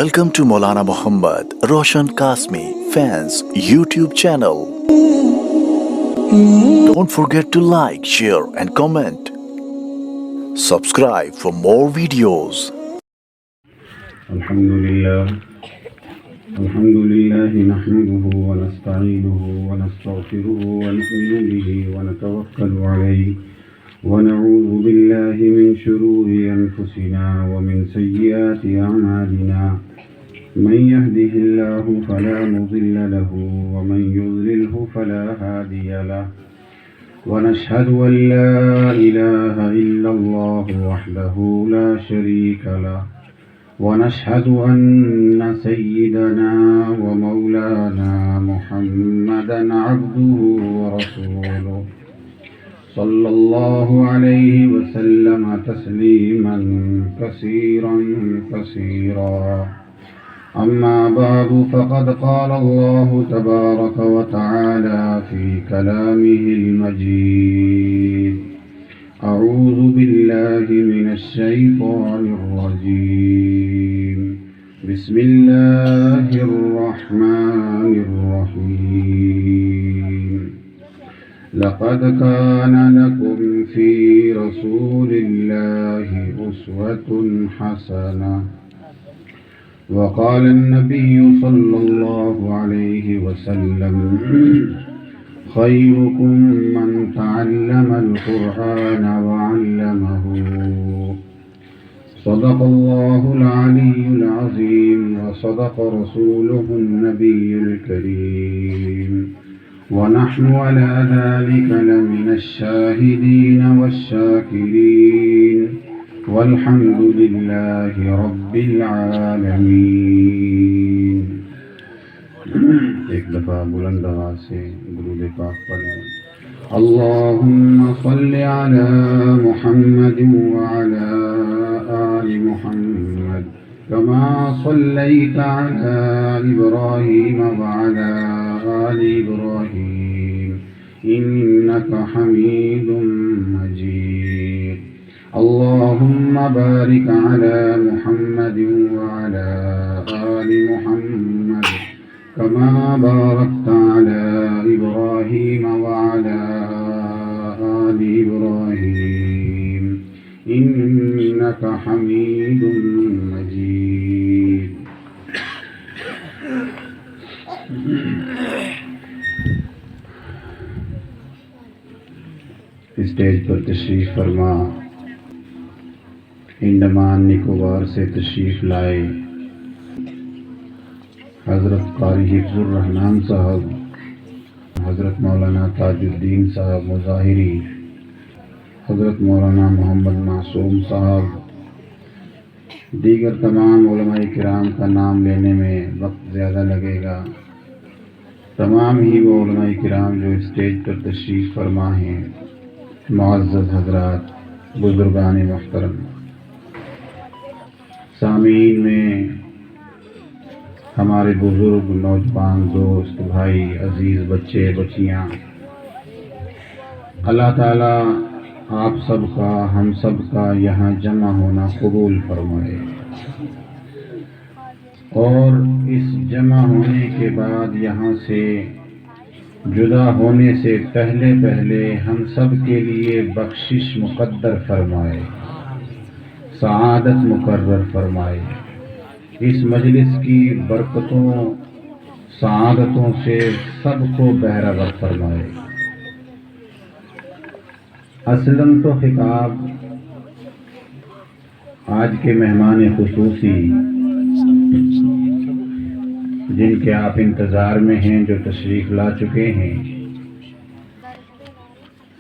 Welcome to Maulana Muhammad Roshan Kasmi Fans YouTube channel. Don't forget to like, share and comment. Subscribe for more videos. الحمد لله نحمده ونستعينه ونستغفره ونؤمن به ونتوكل عليه ونعوذ بالله من شرور أنفسنا ومن سيئات أعمالنا من يهده الله فلا مضل له ومن يضلله فلا هادي له ونشهد أن لا إله إلا الله وحده لا شريك له ونشهد أن سيدنا ومولانا محمدا عبده ورسوله صلى الله عليه وسلم تسليما كثيرا كثيرا أما بعد فقد قال الله تبارك وتعالى في كلامه المجيد أعوذ بالله من الشيطان الرجيم بسم الله الرحمن الرحيم لقد كان لكم في رسول الله أسوة حسنة وقال النبي صلى الله عليه وسلم خيركم من تعلم القرآن وعلمه صدق الله العلي العظيم وصدق رسوله النبي الكريم ونحن على ذلك لمن الشاهدين والشاكرين والحمد لله رب العالمين. ایک دفعہ بلند آواز سے درود پاک پڑھیں. اللهم صل على محمد وعلى آل محمد كما صليت على إبراهيم وعلى آل إبراهيم إنك حميد مجيد. اللهم بارك على محمد وعلى آل محمد كما باركت على إبراهيم وعلى آل إبراهيم إنك حميد مجيد. اسٹیج پر تشریف فرما انڈمان نکوبار سے تشریف لائے حضرت قاری حفظ الرحمان صاحب، حضرت مولانا تاج الدین صاحب مظاہری، حضرت مولانا محمد معصوم صاحب، دیگر تمام علماء کرام کا نام لینے میں وقت زیادہ لگے گا. تمام ہی وہ علماء کرام جو اسٹیج پر تشریف فرما ہیں، معزز حضرات، بزرگان محترم، سامعین میں ہمارے بزرگ، نوجوان دوست، بھائی، عزیز بچے بچیاں، اللہ تعالیٰ آپ سب کا، ہم سب کا یہاں جمع ہونا قبول فرمائے، اور اس جمع ہونے کے بعد یہاں سے جدا ہونے سے پہلے ہم سب کے لیے بخشش مقدر فرمائے، سعادت مقرر فرمائے، اس مجلس کی برکتوں سعادتوں سے سب کو بہرہ فرمائے. اصلاً تو خطاب آج کے مہمان خصوصی جن کے آپ انتظار میں ہیں، جو تشریف لا چکے ہیں،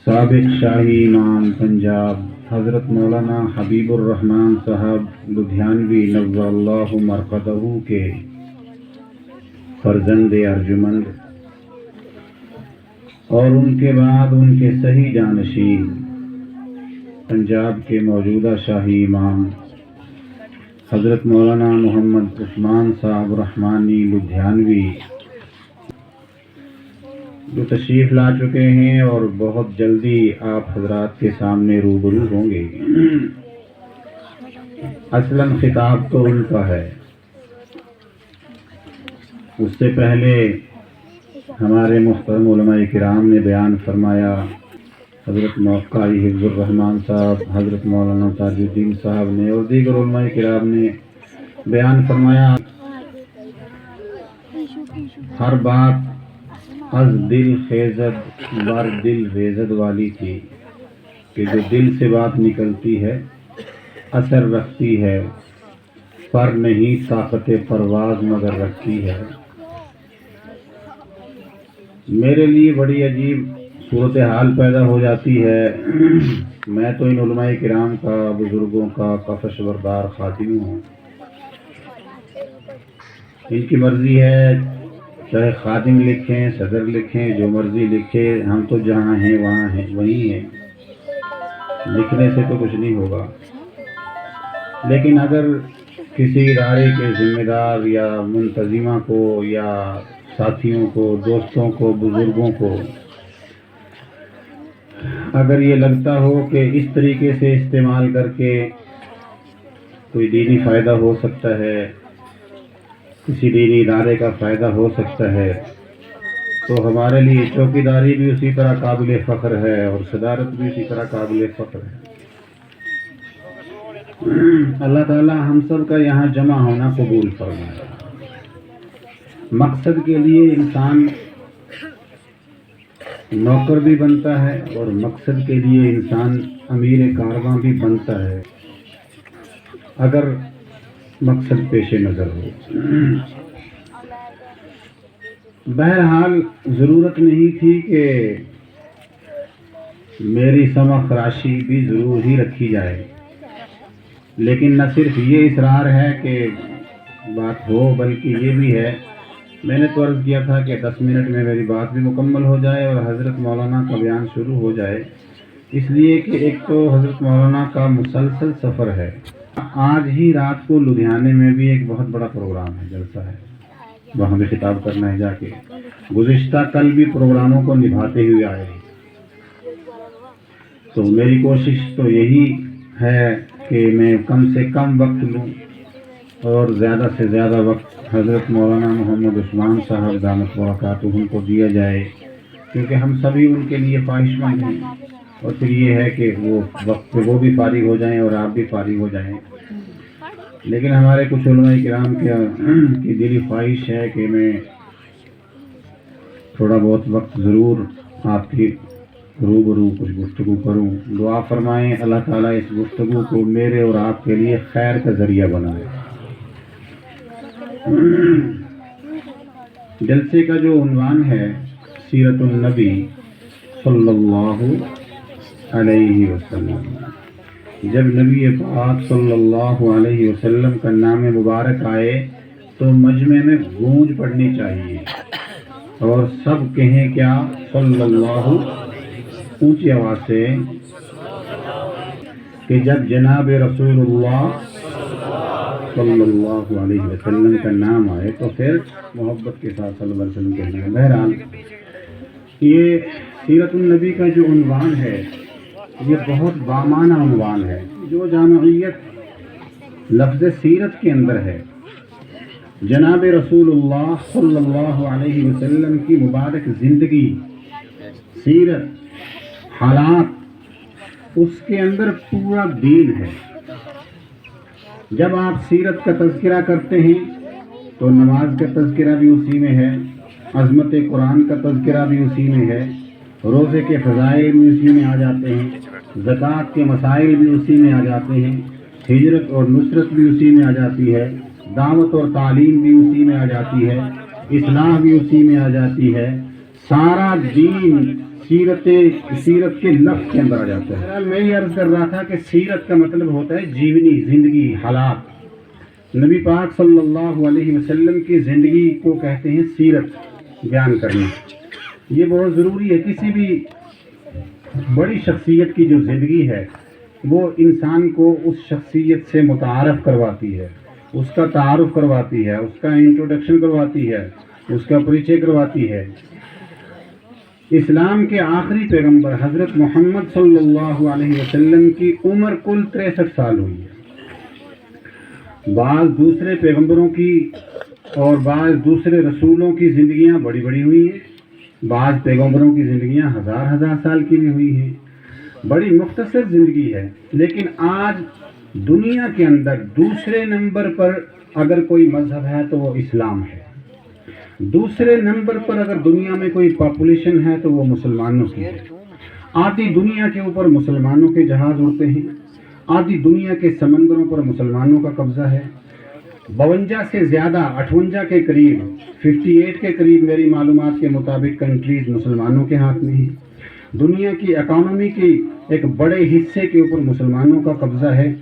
سابق شاہی امام پنجاب حضرت مولانا حبیب الرحمان صاحب لدھیانوی نور اللہ مرقدہ کے فرزند ارجمند، اور ان کے بعد ان کے صحیح جانشین پنجاب کے موجودہ شاہی امام حضرت مولانا محمد عثمان صاحب رحمانی لدھیانوی، جو تشریف لا چکے ہیں اور بہت جلدی آپ حضرات کے سامنے روبرو ہوں گے. اصلاً خطاب تو ان کا ہے، اس سے پہلے ہمارے محترم علماء کرام نے بیان فرمایا، حضرت قاری حفظ الرحمان صاحب، حضرت مولانا تاج الدین صاحب نے اور دیگر علماء کرام نے بیان فرمایا، ہر بات از دل خیزد بر دل ریزد والی تھی کہ جو دل سے بات نکلتی ہے اثر رکھتی ہے، پر نہیں طاقت پرواز مگر رکھتی ہے۔ میرے لیے بڑی عجیب صورتحال پیدا ہو جاتی ہے، میں تو ان علماء کرام کا، بزرگوں کا کفش بردار خادم ہوں، ان کی مرضی ہے، چاہے خادم لکھیں، صدر لکھیں، جو مرضی لکھے، ہم تو جہاں ہیں وہاں ہیں، وہیں ہیں، لکھنے سے تو کچھ نہیں ہوگا۔ لیکن اگر کسی ادارے کے ذمہ دار یا منتظمہ کو یا ساتھیوں کو، دوستوں کو، بزرگوں کو اگر یہ لگتا ہو کہ اس طریقے سے استعمال کر کے کوئی دینی فائدہ ہو سکتا ہے، کسی دینی ادارے کا فائدہ ہو سکتا ہے، تو ہمارے لیے چوکیداری بھی اسی طرح قابل فخر ہے اور صدارت بھی اسی طرح قابل فخر ہے۔ اللہ تعالی ہم سب کا یہاں جمع ہونا قبول فرمائے۔ مقصد کے لیے انسان نوکر بھی بنتا ہے اور مقصد کے لیے انسان امیر کارواں بھی بنتا ہے، اگر مقصد پیش نظر ہو۔ بہرحال ضرورت نہیں تھی کہ میری سمع خراشی بھی ضرور ہی رکھی جائے، لیکن نہ صرف یہ اصرار ہے کہ بات ہو، بلکہ یہ بھی ہے، میں نے تو عرض کیا تھا کہ 10 منٹ میں میری بات بھی مکمل ہو جائے اور حضرت مولانا کا بیان شروع ہو جائے، اس لیے کہ ایک تو حضرت مولانا کا مسلسل سفر ہے۔ آج ہی رات کو لدھیانے میں بھی ایک بہت بڑا پروگرام ہے، جلسہ ہے، وہاں بھی خطاب کرنا ہے جا کے۔ گزشتہ کل بھی پروگراموں کو نبھاتے ہوئے آئے، تو میری کوشش تو یہی ہے کہ میں کم سے کم وقت لوں اور زیادہ سے زیادہ وقت حضرت مولانا محمد عثمان صاحب دامت برکاتہم کو دیا جائے، کیونکہ ہم سبھی ان کے لیے خواہش مند ہیں، اور پھر یہ ہے کہ وہ وقت پہ وہ بھی فارغ ہو جائیں اور آپ بھی فارغ ہو جائیں۔ لیکن ہمارے کچھ علماء کرام کی دلی خواہش ہے کہ میں تھوڑا بہت وقت ضرور آپ کی روبرو کچھ گفتگو کروں۔ دعا فرمائیں اللہ تعالیٰ اس گفتگو کو میرے اور آپ کے لیے خیر کا ذریعہ بنائے۔ جلسے کا جو عنوان ہے سیرت النبی صلی اللہ علیہ وسلم، جب نبی پاک صلی اللہ علیہ وسلم کا نام مبارک آئے تو مجمع میں گونج پڑنی چاہیے اور سب کہیں کیا؟ صلی اللہ، اونچی آواز سے، کہ جب جناب رسول اللہ صلی اللہ علیہ وسلم کا نام آئے تو پھر محبت کے ساتھ صلی اللہ علیہ وسلم کہنا ہے۔ بہرحال یہ سیرت النبی کا جو عنوان ہے یہ بہت بامعنی عنوان ہے، جو جامعیت لفظ سیرت کے اندر ہے، جناب رسول اللہ صلی اللہ علیہ وسلم کی مبارک زندگی، سیرت، حالات، اس کے اندر پورا دین ہے۔ جب آپ سیرت کا تذکرہ کرتے ہیں تو نماز کا تذکرہ بھی اسی میں ہے، عظمت قرآن کا تذکرہ بھی اسی میں ہے، روزے کے فضائل بھی اسی میں آ جاتے ہیں، زکوٰۃ کے مسائل بھی اسی میں آ جاتے ہیں، ہجرت اور نصرت بھی اسی میں آ جاتی ہے، دعوت اور تعلیم بھی اسی میں آ جاتی ہے، اصلاح بھی اسی میں آ جاتی ہے، سارا دین سیرت کے لفظ کے اندر آ جاتا ہے۔ میں یہ عرض کر رہا تھا کہ سیرت کا مطلب ہوتا ہے جیونی، زندگی، حالات۔ نبی پاک صلی اللہ علیہ وسلم کی زندگی کو کہتے ہیں سیرت بیان کرنا۔ یہ بہت ضروری ہے، کسی بھی بڑی شخصیت کی جو زندگی ہے وہ انسان کو اس شخصیت سے متعارف کرواتی ہے، اس کا تعارف کرواتی ہے، اس کا انٹروڈکشن کرواتی ہے، اس کا پریچے کرواتی ہے۔ اسلام کے آخری پیغمبر حضرت محمد صلی اللہ علیہ وسلم کی عمر کل 63 سال ہوئی ہے۔ بعض دوسرے پیغمبروں کی اور بعض دوسرے رسولوں کی زندگیاں بڑی بڑی ہوئی ہیں، بعض پیغمبروں کی زندگیاں ہزار ہزار سال کی بھی ہوئی ہیں، بڑی مختصر زندگی ہے۔ لیکن آج دنیا کے اندر دوسرے نمبر پر اگر کوئی مذہب ہے تو وہ اسلام ہے، دوسرے نمبر پر اگر دنیا میں کوئی پاپولیشن ہے تو وہ مسلمانوں کی ہے۔ آدھی دنیا کے اوپر مسلمانوں کے جہاز اڑتے ہیں، آدھی دنیا کے سمندروں پر مسلمانوں کا قبضہ ہے۔ 52 سے زیادہ 58 کے قریب 58 کے قریب میری معلومات کے مطابق کنٹریز مسلمانوں کے ہاتھ میں ہیں۔ دنیا کی اکانومی کی ایک بڑے حصے کے اوپر مسلمانوں کا قبضہ ہے۔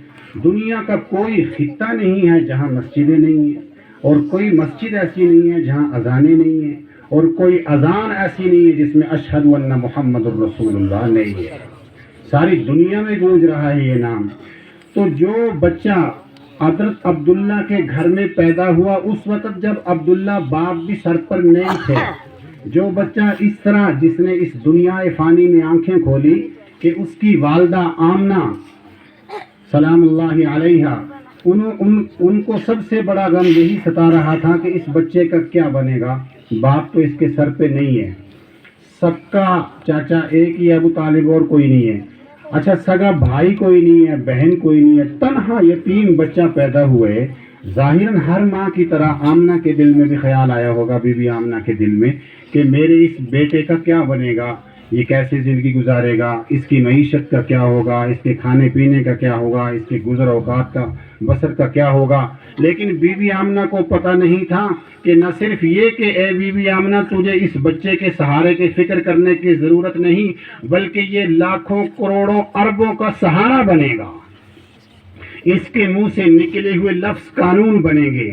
دنیا کا کوئی خطہ نہیں ہے جہاں مسجدیں نہیں ہیں، اور کوئی مسجد ایسی نہیں ہے جہاں اذانیں نہیں ہیں، اور کوئی اذان ایسی نہیں ہے جس میں اشہد ان محمد الرسول اللہ نہیں ہے۔ ساری دنیا میں گونج رہا ہے یہ نام۔ تو جو بچہ حضرت عبداللہ کے گھر میں پیدا ہوا اس وقت جب عبداللہ باپ بھی سر پر نہیں تھے، جو بچہ اس طرح جس نے اس دنیا فانی میں آنکھیں کھولی کہ اس کی والدہ آمنہ سلام اللہ علیہا، ان کو سب سے بڑا غم یہی ستا رہا تھا کہ اس بچے کا کیا بنے گا، باپ تو اس کے سر پہ نہیں ہے، سب کا چاچا ایک ہی ابو طالب اور کوئی نہیں ہے، اچھا سگا بھائی کوئی نہیں ہے، بہن کوئی نہیں ہے، تنہا یتیم بچہ پیدا ہوئے۔ ظاہراً ہر ماں کی طرح آمنہ کے دل میں بھی خیال آیا ہوگا، بی بی آمنہ کے دل میں، کہ میرے اس بیٹے کا کیا بنے گا، یہ کیسے زندگی گزارے گا، اس کی معیشت کا کیا ہوگا، اس کے کھانے پینے کا کیا ہوگا، اس کے گزر اوقات کا بسر کا کیا ہوگا۔ لیکن بی بی آمنہ کو پتہ نہیں تھا کہ نہ صرف یہ کہ اے بی بی آمنہ تجھے اس بچے کے سہارے کی فکر کرنے کی ضرورت نہیں، بلکہ یہ لاکھوں کروڑوں اربوں کا سہارا بنے گا۔ اس کے منہ سے نکلے ہوئے لفظ قانون بنیں گے،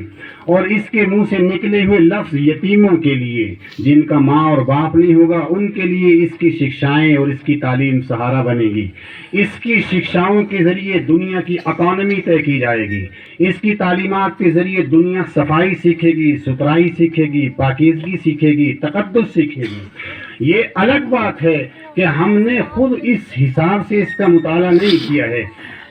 اور اس کے منہ سے نکلے ہوئے لفظ یتیموں کے لیے جن کا ماں اور باپ نہیں ہوگا ان کے لیے اس کی شکشائیں اور اس کی تعلیم سہارا بنے گی۔ اس کی شکشاؤں کے ذریعے دنیا کی اکانومی طے کی جائے گی، اس کی تعلیمات کے ذریعے دنیا صفائی سیکھے گی، ستھرائی سیکھے گی، پاکیزگی سیکھے گی، تقدس سیکھے گی۔ یہ الگ بات ہے کہ ہم نے خود اس حساب سے اس کا مطالعہ نہیں کیا ہے۔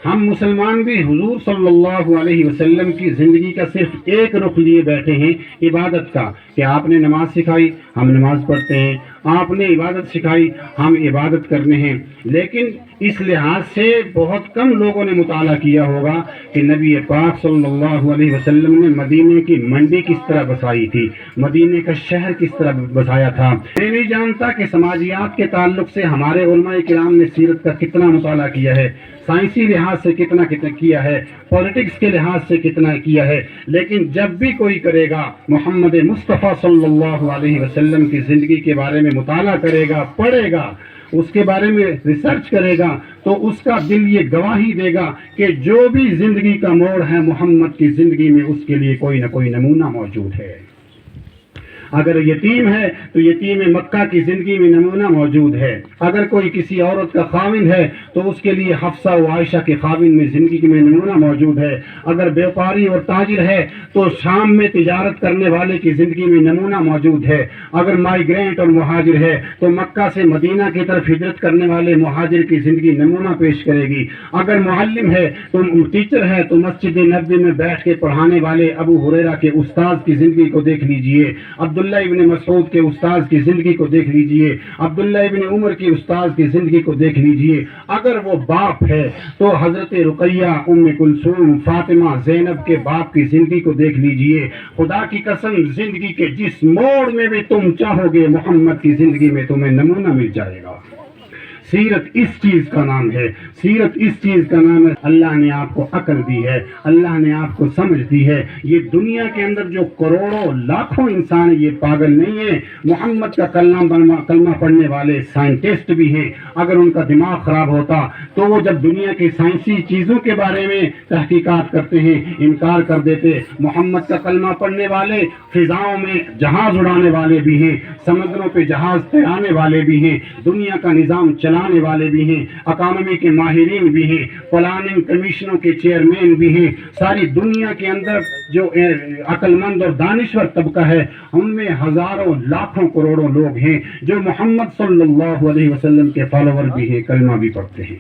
ہم مسلمان بھی حضور صلی اللہ علیہ وسلم کی زندگی کا صرف ایک رخ لیے بیٹھے ہیں، عبادت کا، کہ آپ نے نماز سکھائی ہم نماز پڑھتے ہیں، آپ نے عبادت سکھائی ہم عبادت کرنے ہیں۔ لیکن اس لحاظ سے بہت کم لوگوں نے مطالعہ کیا ہوگا کہ نبی پاک صلی اللہ علیہ وسلم نے مدینے کی منڈی کس طرح بسائی تھی، مدینے کا شہر کس طرح بسایا تھا۔ میں نہیں جانتا کہ سماجیات کے تعلق سے ہمارے علماء کرام نے سیرت کا کتنا مطالعہ کیا ہے، سائنسی لحاظ سے کتنا کیا ہے، پولیٹکس کے لحاظ سے کتنا کیا ہے، لیکن جب بھی کوئی کرے گا محمد مصطفیٰ صلی اللہ علیہ وسلم کی زندگی کے بارے میں مطالعہ کرے گا، پڑھے گا، اس کے بارے میں ریسرچ کرے گا، تو اس کا دل یہ گواہی دے گا کہ جو بھی زندگی کا موڑ ہے محمد کی زندگی میں اس کے لیے کوئی نہ کوئی نمونہ موجود ہے۔ اگر یتیم ہے تو یتیم مکہ کی زندگی میں نمونہ موجود ہے، اگر کوئی کسی عورت کا خاوند ہے تو اس کے لیے حفصہ و عائشہ کے خاوند میں زندگی میں نمونہ موجود ہے، اگر بیوپاری اور تاجر ہے تو شام میں تجارت کرنے والے کی زندگی میں نمونہ موجود ہے، اگر مائیگرینٹ اور مہاجر ہے تو مکہ سے مدینہ کی طرف ہجرت کرنے والے مہاجر کی زندگی نمونہ پیش کرے گی، اگر معلم ہے تو ٹیچر ہے تو مسجد نبوی میں بیٹھ کے پڑھانے والے ابو ہریرہ کے استاد کی زندگی کو دیکھ لیجئے، عبداللہ ابن مسعود کے استاد کی زندگی کو دیکھ لیجئے، عبداللہ ابن عمر کے استاد کی زندگی کو دیکھ لیجئے، اگر وہ باپ ہے تو حضرت رقیہ، ام کلثوم، فاطمہ، زینب کے باپ کی زندگی کو دیکھ لیجئے۔ خدا کی قسم زندگی کے جس موڑ میں بھی تم چاہو گے محمد کی زندگی میں تمہیں نمونہ مل جائے گا۔ سیرت اس چیز کا نام ہے، سیرت اس چیز کا نام ہے۔ اللہ نے آپ کو عقل دی ہے، اللہ نے آپ کو سمجھ دی ہے۔ یہ دنیا کے اندر جو کروڑوں لاکھوں انسان ہیں یہ پاگل نہیں ہیں۔ محمد کا کلمہ پڑھنے والے سائنٹسٹ بھی ہیں، اگر ان کا دماغ خراب ہوتا تو وہ جب دنیا کی سائنسی چیزوں کے بارے میں تحقیقات کرتے ہیں انکار کر دیتے۔ محمد کا کلمہ پڑھنے والے فضاؤں میں جہاز اڑانے والے بھی ہیں، سمندروں پہ جہاز تیرانے والے بھی ہیں، دنیا کا نظام چلانے والے بھی ہیں، اکانومی کے ماہرین بھی ہیں، پلاننگ کمیشنوں کے چیئرمین بھی ہیں۔ ساری دنیا کے اندر جو عقل مند اور دانشور طبقہ ہے ان میں ہزاروں لاکھوں کروڑوں لوگ ہیں جو محمد صلی اللہ علیہ وسلم کے فالوور بھی ہیں، کلمہ بھی پڑھتے ہیں۔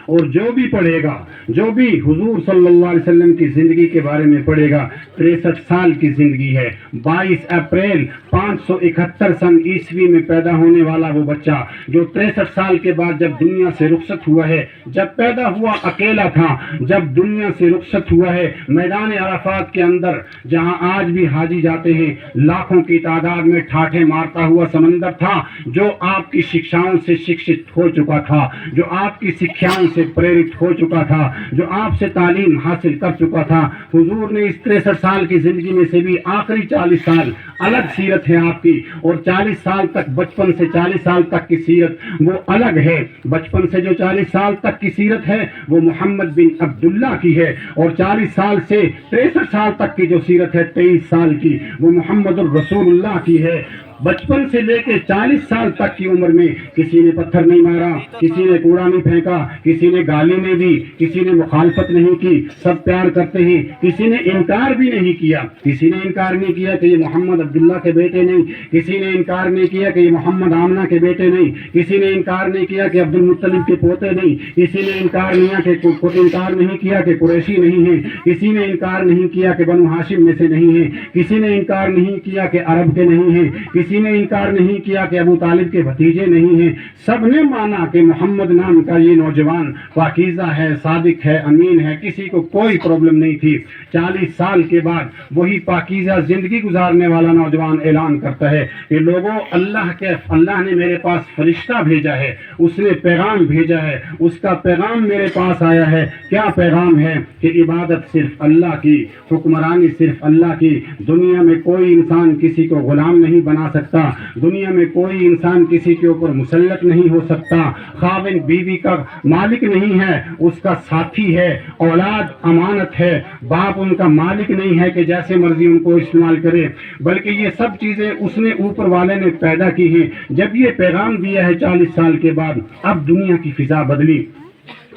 اور جو بھی پڑھے گا، جو بھی حضور صلی اللہ علیہ وسلم کی زندگی کے بارے میں پڑھے گا، 63 سال کی زندگی ہے، 22 اپریل 571 سن عیسوی میں پیدا ہونے والا وہ بچہ جو 63 سال کے بعد جب دنیا سے رخصت ہوا ہے، جب پیدا ہوا اکیلا تھا، جب دنیا سے رخصت ہوا ہے میدان عرفات کے اندر جہاں آج بھی حاجی جاتے ہیں، لاکھوں کی تعداد میں ٹھاٹھے مارتا ہوا سمندر تھا، جو آپ کی شکشاؤں سے شکشت ہو چکا تھا، جو آپ کی سکھیاؤں سے پریرت ہو چکا تھا، جو آپ سے تعلیم حاصل کر چکا تھا، حضور نے اس 63 سال کی زندگی میں سے بھی آخری 40 سال الگ سیرت ہے آپ کی، اور 40 سال تک بچپن سے 40 سال تک کی سیرت وہ الگ ہے۔ بچپن سے جو 40 سال تک کی سیرت ہے وہ محمد بن عبداللہ کی ہے، اور 40 سال سے 63 سال تک کی جو سیرت ہے 23 سال کی وہ محمد الرسول اللہ کی ہے۔ بچپن سے لے کے 40 سال تک کی عمر میں کسی نے پتھر نہیں مارا، کسی نے کوڑا نہیں پھینکا، کسی نے گالی نہیں دی، کسی نے مخالفت نہیں کی، سب پیار کرتے ہیں، کسی نے انکار بھی نہیں کیا، کسی نے انکار نہیں کیا کہ یہ محمد عبداللہ کے بیٹے نہیں، کسی نے انکار نہیں کیا کہ یہ محمد آمنہ کے بیٹے نہیں، کسی نے انکار نہیں کیا کہ عبد المطلب کے پوتے نہیں، کسی نے انکار نہیں کیا کہ قریشی نہیں ہیں، کسی نے انکار نہیں کیا کہ بنو ہاشم میں سے نہیں ہیں، کسی نے انکار نہیں کیا کہ عرب کے نہیں ہیں، کسی نے انکار نہیں کیا کہ ابو طالب کے بھتیجے نہیں ہیں، سب نے مانا کہ محمد نام کا یہ نوجوان پاکیزہ ہے، صادق ہے، امین ہے، کسی کو کوئی پرابلم نہیں تھی۔ 40 سال کے بعد وہی پاکیزہ زندگی گزارنے والا نوجوان اعلان کرتا ہے کہ لوگوں، اللہ نے میرے پاس فرشتہ بھیجا ہے، اس نے پیغام بھیجا ہے، اس کا پیغام میرے پاس آیا ہے۔ کیا پیغام ہے؟ کہ عبادت صرف اللہ کی، حکمرانی صرف اللہ کی، دنیا میں کوئی انسان کسی کو غلام نہیں بنا سکتا، دنیا میں کوئی انسان کسی کے اوپر مسلط نہیں ہو سکتا، خاوند بیوی کا مالک نہیں ہے، اس کا ساتھی ہے، اولاد امانت ہے، باپ ان کا مالک نہیں ہے کہ جیسے مرضی ان کو استعمال کرے، بلکہ یہ سب چیزیں اس نے اوپر والے نے پیدا کی ہیں۔ جب یہ پیغام دیا ہے 40 سال کے بعد، اب دنیا کی فضا بدلی،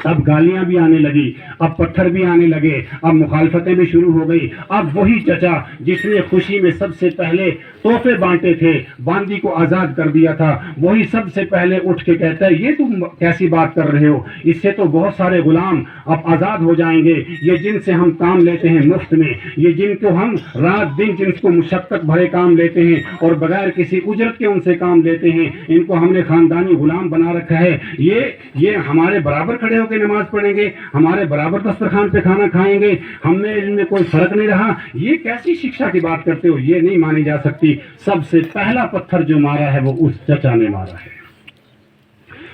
اب گالیاں بھی آنے لگی، اب پتھر بھی آنے لگے، اب مخالفتیں بھی شروع ہو گئی۔ اب وہی چچا جس نے خوشی میں سب سے پہلے تحفے بانٹے تھے، باندی کو آزاد کر دیا تھا، وہی سب سے پہلے اٹھ کے کہتا ہے یہ تم کیسی بات کر رہے ہو، اس سے تو بہت سارے غلام اب آزاد ہو جائیں گے، یہ جن سے ہم کام لیتے ہیں مفت میں، یہ جن کو ہم رات دن جن کو مشقت بھرے کام لیتے ہیں اور بغیر کسی اجرت کے ان سے کام لیتے ہیں، ان کو ہم نے خاندانی غلام بنا رکھا ہے، یہ ہمارے برابر کھڑے ہو کے نماز پڑھیں گے، ہمارے برابر دسترخوان پہ کھانا کھائیں گے، ہم میں ان میں کوئی فرق نہیں رہا، یہ کیسی شکشا کی بات کرتے ہو، یہ نہیں مانی جا سکتی۔ سب سے پہلا پتھر جو مارا ہے وہ اس چچا نے مارا ہے،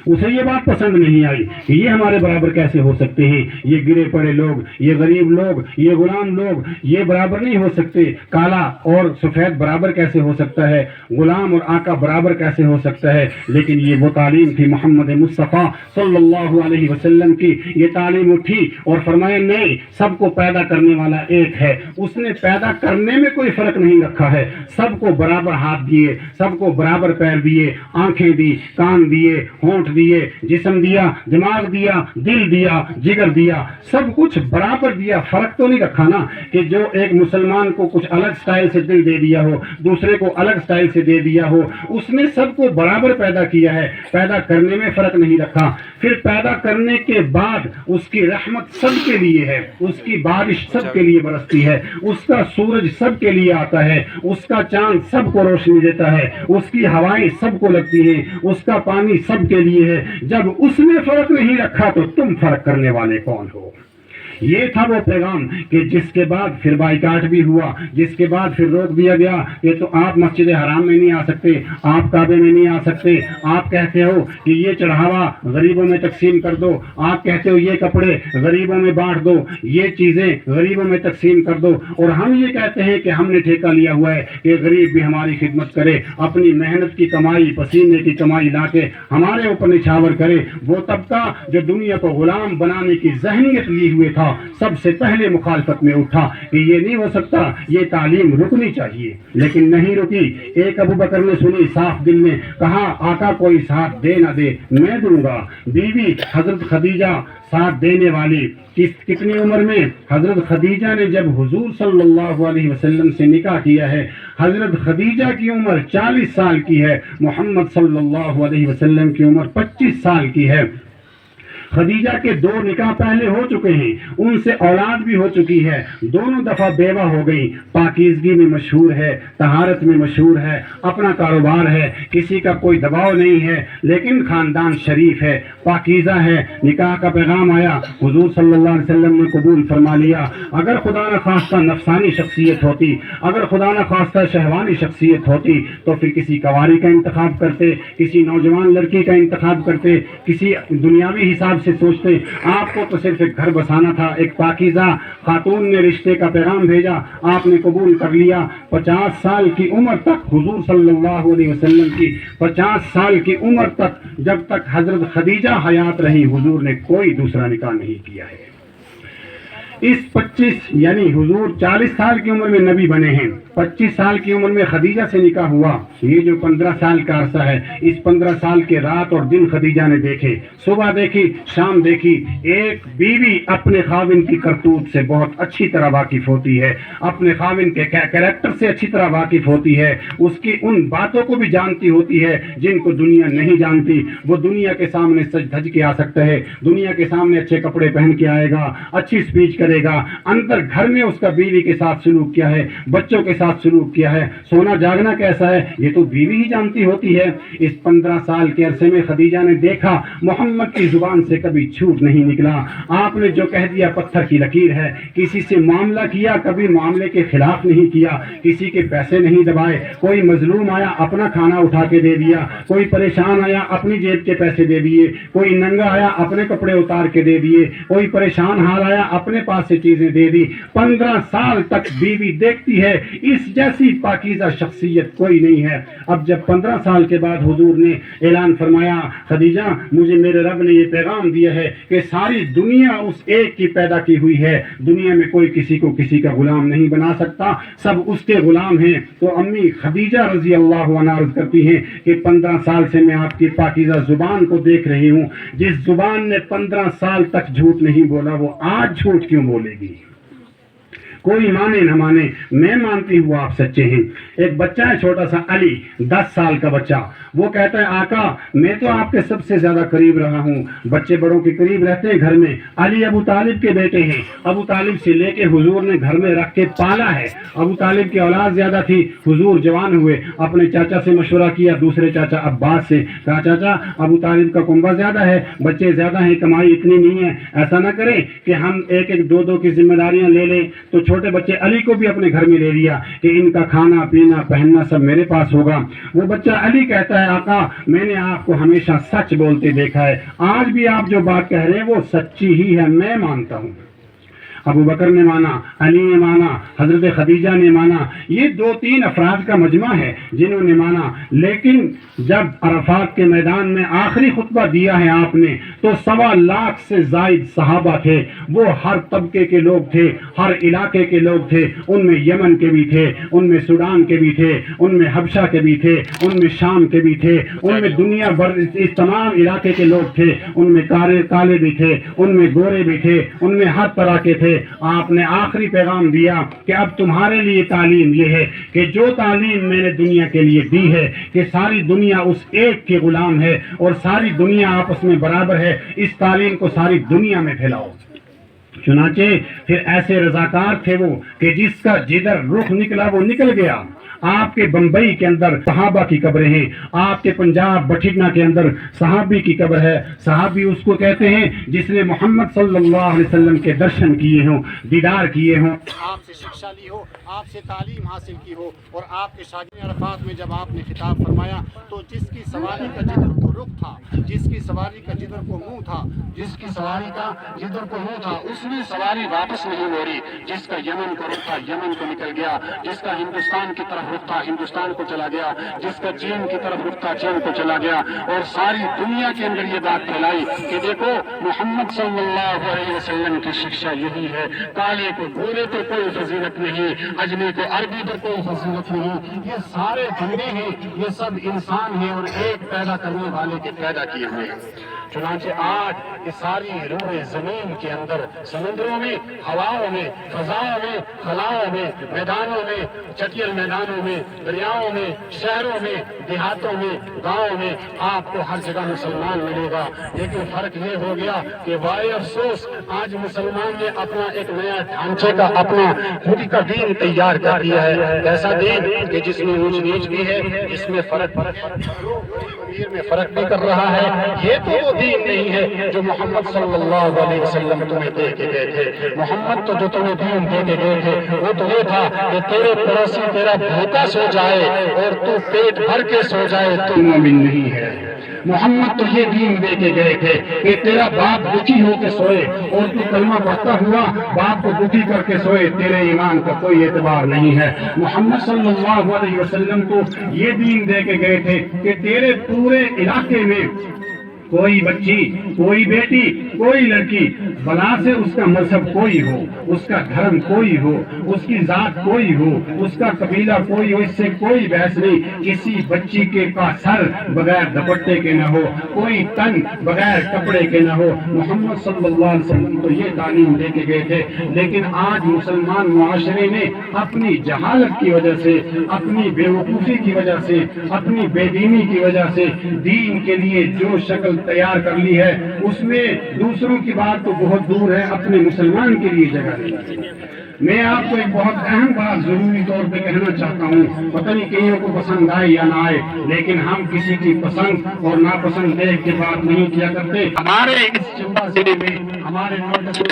اسے یہ بات پسند نہیں آئی کہ یہ ہمارے برابر کیسے ہو سکتے ہیں، یہ گرے پڑے لوگ، یہ غریب لوگ، یہ غلام لوگ، یہ برابر نہیں ہو سکتے، کالا اور سفید برابر کیسے ہو سکتا ہے، غلام اور آقا برابر کیسے ہو سکتا ہے۔ لیکن یہ وہ تعلیم تھی محمد مصطفیٰ صلی اللہ علیہ وسلم کی، یہ تعلیم اٹھی اور فرمایا نہیں، سب کو پیدا کرنے والا ایک ہے، اس نے پیدا کرنے میں کوئی فرق نہیں رکھا ہے، سب کو برابر ہاتھ دیے، سب کو برابر پیر دیے، آنکھیں دی، کان دیے، ہونٹ دیے، جسم دیا، دماغ دیا، دل دیا، جگر دیا، سب کچھ برابر دیا، فرق تو نہیں رکھا نا کہ جو ایک مسلمان کو کچھ الگ سٹائل سے دل دے دیا ہو، دوسرے کو الگ سٹائل سے دے دیا ہو، اس نے سب کو برابر پیدا کیا ہے، پیدا کرنے میں فرق نہیں رکھا۔ پھر پیدا کرنے کے بعد اس کی رحمت سب کے لیے ہے، اس کی بارش سب کے لیے برستی ہے، اس کا سورج سب کے لیے آتا ہے، اس کا چاند سب کو روشنی دیتا ہے، اس کی ہوائیں سب کو لگتی ہیں، اس کا پانی سب کے لیے ہے۔ جب اس نے فرق نہیں رکھا تو تم فرق کرنے والے کون ہو؟ یہ تھا وہ پیغام کہ جس کے بعد پھر بائیکاٹ بھی ہوا، جس کے بعد پھر روک دیا گیا کہ تو آپ مسجد حرام میں نہیں آ سکتے، آپ کعبے میں نہیں آ سکتے، آپ کہتے ہو کہ یہ چڑھاوا غریبوں میں تقسیم کر دو، آپ کہتے ہو یہ کپڑے غریبوں میں بانٹ دو، یہ چیزیں غریبوں میں تقسیم کر دو، اور ہم یہ کہتے ہیں کہ ہم نے ٹھیکہ لیا ہوا ہے کہ غریب بھی ہماری خدمت کرے، اپنی محنت کی کمائی، پسینے کی کمائی لا کے ہمارے اوپر نچھاور کرے۔ وہ طبقہ جو دنیا کو غلام بنانے کی ذہنیت لیے ہوئے تھا، سب سے پہلے مخالفت میں اٹھا کہ یہ نہیں ہو سکتا، یہ تعلیم رکنی چاہیے، لیکن نہیں رکی۔ ایک ابو بکر نے سنی صاف دل میں، کہا آقا کوئی ساتھ دے نہ دے میں دوں گا۔ بیوی حضرت خدیجہ ساتھ دینے والی، کتنی عمر میں؟ حضرت خدیجہ نے جب حضور صلی اللہ علیہ وسلم سے نکاح کیا ہے، حضرت خدیجہ کی عمر 40 سال کی ہے، محمد صلی اللہ علیہ وسلم کی عمر 25 سال کی ہے۔ خدیجہ کے 2 نکاح پہلے ہو چکے ہیں، ان سے اولاد بھی ہو چکی ہے، دونوں دفعہ بیوہ ہو گئی، پاکیزگی میں مشہور ہے، طہارت میں مشہور ہے، اپنا کاروبار ہے، کسی کا کوئی دباؤ نہیں ہے، لیکن خاندان شریف ہے، پاکیزہ ہے۔ نکاح کا پیغام آیا، حضور صلی اللہ علیہ وسلم نے قبول فرما لیا۔ اگر خدا نہ خواستہ نفسانی شخصیت ہوتی، اگر خدا نہ خواستہ شہوانی شخصیت ہوتی تو پھر کسی کنواری کا انتخاب کرتے، کسی نوجوان لڑکی کا انتخاب کرتے، کسی دنیاوی حساب سے سوچتے۔ آپ کو تو صرف ایک گھر بسانا تھا، ایک پاکیزہ خاتون نے رشتے کا پیغام بھیجا، آپ نے قبول کر لیا۔ 50 سال کی عمر تک حضور صلی اللہ علیہ وسلم کی 50 سال کی عمر تک، جب تک حضرت خدیجہ حیات رہی، حضور نے کوئی دوسرا نکاح نہیں کیا ہے۔ اس 25 یعنی حضور 40 سال کی عمر میں نبی بنے ہیں، 25 سال کی عمر میں خدیجہ سے نکاح ہوا۔ یہ جو 15 سال کا عرصہ ہے، اس 15 سال کے رات اور دن خدیجہ نے دیکھے، صبح دیکھی، شام دیکھی۔ ایک بیوی اپنے خاوند کی کرتوت سے بہت اچھی طرح واقف ہوتی ہے، اپنے خاوند کے کریکٹر سے اچھی طرح واقف ہوتی ہے، اس کی ان باتوں کو بھی جانتی ہوتی ہے جن کو دنیا نہیں جانتی۔ وہ دنیا کے سامنے سج دھج کے آ سکتا ہے، دنیا کے سامنے اچھے کپڑے پہن کے آئے گا، اچھی اسپیچ کرے گا، اندر گھر میں اس کا بیوی کے ساتھ سلوک کیا ہے، بچوں کے ساتھ سلوک کیا ہے، سونا جاگنا کیسا ہے، یہ تو بیوی ہی جانتی ہوتی ہے۔ اس 15 سال کے عرصے میں خدیجہ نے دیکھا محمد کی زبان سے کبھی جھوٹ نہیں نکلا، آپ نے جو کہہ دیا پتھر کی لکیر ہے۔ کسی سے معاملہ کیا، کبھی معاملے کے خلاف نہیں کیا، کسی کے پیسے نہیں دبائے، کوئی مظلوم آیا اپنا کھانا اٹھا کے دے دیا، کوئی پریشان آیا اپنی جیب کے پیسے دے دیے، کوئی ننگا آیا اپنے کپڑے اتار کے دے دیے، کوئی پریشان حال آیا اپنے پاس سے چیزیں دے دی۔ 15 سال تک بیوی دیکھتی ہے، اس جیسی پاکیزہ شخصیت کوئی نہیں ہے۔ اب جب 15 سال کے بعد حضور نے اعلان فرمایا، خدیجہ مجھے میرے رب نے یہ پیغام دیا ہے کہ ساری دنیا اس ایک کی پیدا کی ہوئی ہے، دنیا میں کوئی کسی کو کسی کا غلام نہیں بنا سکتا، سب اس کے غلام ہیں۔ تو امی خدیجہ رضی اللہ عنہا عرض کرتی ہیں کہ 15 سال سے میں آپ کی پاکیزہ زبان کو دیکھ رہی ہوں، جس زبان نے 15 سال تک جھوٹ نہیں بولا وہ آج جھوٹ کیوں بولے گی؟ کوئی مانے نہ مانے، میں مانتی ہوں آپ سچے ہیں۔ ایک بچہ ہے چھوٹا سا علی، 10 سال کا بچہ، وہ کہتا ہے آقا میں تو آپ کے سب سے زیادہ قریب رہا ہوں۔ بچے بڑوں کے قریب رہتے ہیں گھر میں۔ علی ابو طالب کے بیٹے ہیں، ابو طالب سے لے کے حضور نے گھر میں رکھ کے پالا ہے۔ ابو طالب کی اولاد زیادہ تھی، حضور جوان ہوئے، اپنے چاچا سے مشورہ کیا، دوسرے چاچا عباس سے، کہا چاچا ابو طالب کا کنبہ زیادہ ہے، بچے زیادہ ہیں، کمائی اتنی نہیں ہے، ایسا نہ کریں کہ ہم ایک ایک دو کی ذمہ داریاں لے لیں۔ تو چھوٹے بچے علی کو بھی اپنے گھر میں لے لیا کہ ان کا کھانا پینا پہننا سب میرے پاس ہوگا۔ وہ بچہ علی کہتا ہے آقا میں نے آپ کو ہمیشہ سچ بولتے دیکھا ہے، آج بھی آپ جو بات کہہ رہے ہیں وہ سچی ہی ہے، میں مانتا ہوں۔ ابو بکر نے مانا، علی نے مانا، حضرت خدیجہ نے مانا۔ یہ 2-3 افراد کا مجمع ہے جنہوں نے مانا۔ لیکن جب عرفات کے میدان میں آخری خطبہ دیا ہے آپ نے تو 1.25 لاکھ سے زائد صحابہ تھے، وہ ہر طبقے کے لوگ تھے، ہر علاقے کے لوگ تھے، ان میں یمن کے بھی تھے، ان میں سوڈان کے بھی تھے، ان میں حبشہ کے بھی تھے، ان میں شام کے بھی تھے، ان میں دنیا بھر اس تمام علاقے کے لوگ تھے، ان میں کالے بھی تھے، ان میں گورے بھی تھے، ان میں ہر طرح کے تھے۔ آپ نے آخری پیغام دیا کہ اب تمہارے لیے تعلیم یہ ہے کہ جو تعلیم میں نے دنیا کے لیے دی ہے کہ ساری دنیا اس ایک کے غلام ہے اور ساری دنیا آپس میں برابر ہے، اس تعلیم کو ساری دنیا میں پھیلاؤ۔ چنانچہ پھر ایسے رضاکار تھے وہ کہ جس کا جدھر رخ نکلا وہ نکل گیا۔ آپ کے بمبئی کے اندر صحابہ کی قبریں ہیں، آپ کے پنجاب بٹھگنا کے اندر صحابی کی قبر ہے۔ صحابی اس کو کہتے ہیں جس نے محمد صلی اللہ علیہ وسلم کے درشن کیے ہوں، دیدار کیے ہوں، آپ سے شکشا لی ہو، آپ سے تعلیم حاصل کی ہو، اور آپ کے شاگرد عرفات میں جب آپ نے خطاب فرمایا تو جس کی سواری کا جدھر کو رخ تھا، جس کی سواری کا جدھر کو منہ تھا، جس کی سواری کا جدھر کو منہ تھا اس میں سواری واپس نہیں موڑی۔ جس کا یمن کا رخ تھا یمن کو نکل گیا، جس کا ہندوستان کی طرف رخ تھا ہندوستان کو چلا گیا، جس کا چین کی طرف رخ تھا چین کو چلا گیا، اور ساری دنیا کے اندر یہ بات پھیلائی کہ دیکھو محمد صلی اللہ علیہ وسلم کی شکشا یہی ہے، کالے کو گورے پر کوئی فضیلت نہیں، اجمی کو عربی پر کوئی فضیلت نہیں، یہ سارے بندے ہیں، یہ سب انسان ہیں اور ایک پیدا کرنے والے کے پیدا کیے ہوئے ہیں۔ چنانچہ آج یہ ساری روئے زمین کے اندر، سمندروں میں، ہواؤں میں، فضاؤں میں، خلاؤں میں، میدانوں میں، چٹیل میدانوں میں، دریاؤں میں، شہروں میں، دیہاتوں میں، گاؤں میں آپ کو ہر جگہ مسلمان ملے گا. لیکن فرق یہ ہو گیا کہ وائے افسوس آج مسلمان نے اپنا ایک نیا ڈھانچے کا، اپنا خود کا دین تیار کر دیا ہے. ایسا دین کہ جس میں اونچ نیچ بھی ہے، جس میں فرق میں فرق بھی کر رہا ہے. یہ تو وہ دین نہیں ہے جو محمد صلی اللہ علیہ وسلم تمہیں دے کے گئے تھے. محمد تو جو تمہیں دین دے کے گئے تھے وہ تو یہ تھا کہ تیرے پڑوسی تیرا بھوکا سو جائے اور تو پیٹ بھر کے سو جائے تو مومن نہیں ہے. محمد تو یہ دین دے کے گئے تھے کہ تیرا باپ دکھی ہو کے سوئے اور تو کلمہ پڑھتا ہوا باپ کو دکھی کر کے سوئے، تیرے ایمان کا کوئی اعتبار نہیں ہے. محمد صلی اللہ علیہ وسلم کو یہ دین دے کے گئے تھے کہ تیرے پورے علاقے میں کوئی بچی، کوئی بیٹی، کوئی لڑکی، بلا سے اس کا مذہب کوئی ہو، اس کا دھرم کوئی ہو، اس کی ذات کوئی ہو، اس کا قبیلہ کوئی ہو، اس سے کوئی بحث نہیں. کسی بچی کے کا سر بغیر دوپٹے کے نہ ہو، کوئی تن بغیر کپڑے کے نہ ہو. محمد صلی اللہ علیہ وسلم تو یہ تعلیم دے کے گئے تھے. لیکن آج مسلمان معاشرے نے اپنی جہالت کی وجہ سے، اپنی بے وقوفی کی وجہ سے، اپنی بے دینی کی وجہ سے دین کے لیے جو شکل تیار کر لی ہے اس میں دوسروں کی بات تو بہت دور ہے، اپنے مسلمان کے لیے جگہ نہیں. میں آپ کو ایک بہت اہم بات ضروری طور پہ کہنا چاہتا ہوں، پتہ نہیں کئیوں کو پسند آئے یا نہ آئے، لیکن ہم کسی کی پسند اور ناپسند دیکھ کے بات نہیں کیا کرتے. ہمارے اس چمبا ضلع میں ہمارے